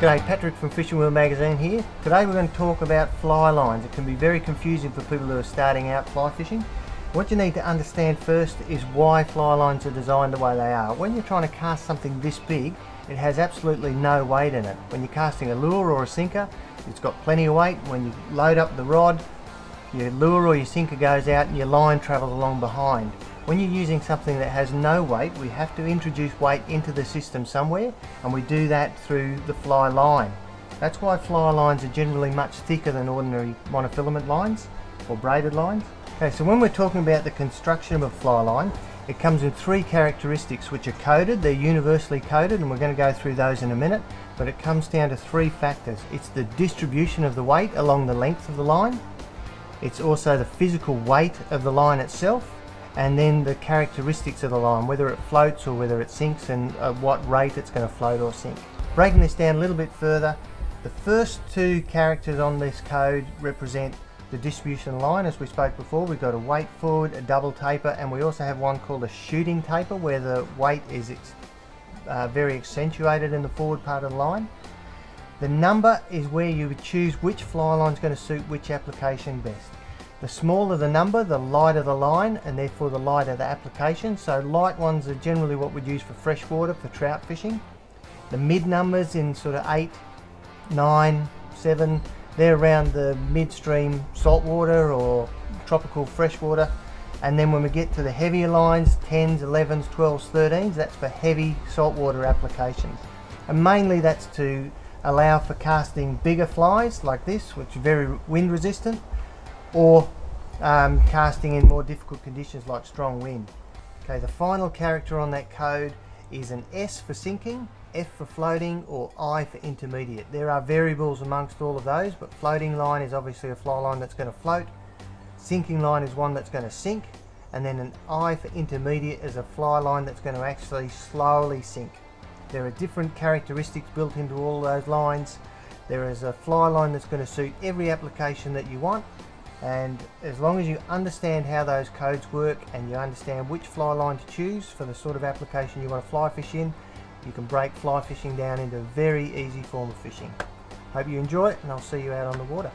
G'day, Patrick from Fishing Wheel Magazine here. Today we're going to talk about fly lines. It can be very confusing for people who are starting out fly fishing. What you need to understand first is why fly lines are designed the way they are. When you're trying to cast something this big, it has absolutely no weight in it. When you're casting a lure or a sinker, it's got plenty of weight. When you load up the rod, your lure or your sinker goes out and your line travels along behind. When you're using something that has no weight, we have to introduce weight into the system somewhere, and we do that through the fly line. That's why fly lines are generally much thicker than ordinary monofilament lines or braided lines. Okay, so when we're talking about the construction of a fly line, it comes in three characteristics which are coded. They're universally coded, and we're going to go through those in a minute, but it comes down to three factors. It's the distribution of the weight along the length of the line, it's also the physical weight of the line itself, and then the characteristics of the line, whether it floats or whether it sinks, and at what rate it's going to float or sink. Breaking this down a little bit further, the first two characters on this code represent the distribution line. As we spoke before, we've got a weight forward, a double taper, and we also have one called a shooting taper, where the weight is very accentuated in the forward part of the line. The number is where you would choose which fly line is going to suit which application best. The smaller the number, the lighter the line, and therefore the lighter the application. So light ones are generally what we'd use for freshwater, for trout fishing. The mid numbers in sort of 8, 9, 7, they're around the midstream saltwater or tropical freshwater. And then when we get to the heavier lines, 10s, 11s, 12s, 13s, that's for heavy saltwater applications. And mainly that's to allow for casting bigger flies like this, which are very wind resistant, or casting in more difficult conditions like strong wind. Okay, the final character on that code is an S for sinking, F for floating, or I for intermediate. There are variables amongst all of those, but floating line is obviously a fly line that's going to float, sinking line is one that's going to sink, and then an I for intermediate is a fly line that's going to actually slowly sink. There are different characteristics built into all those lines. There is a fly line that's going to suit every application that you want, and as long as you understand how those codes work and you understand which fly line to choose for the sort of application you want to fly fish in, you can break fly fishing down into a very easy form of fishing. Hope you enjoy it, and I'll see you out on the water.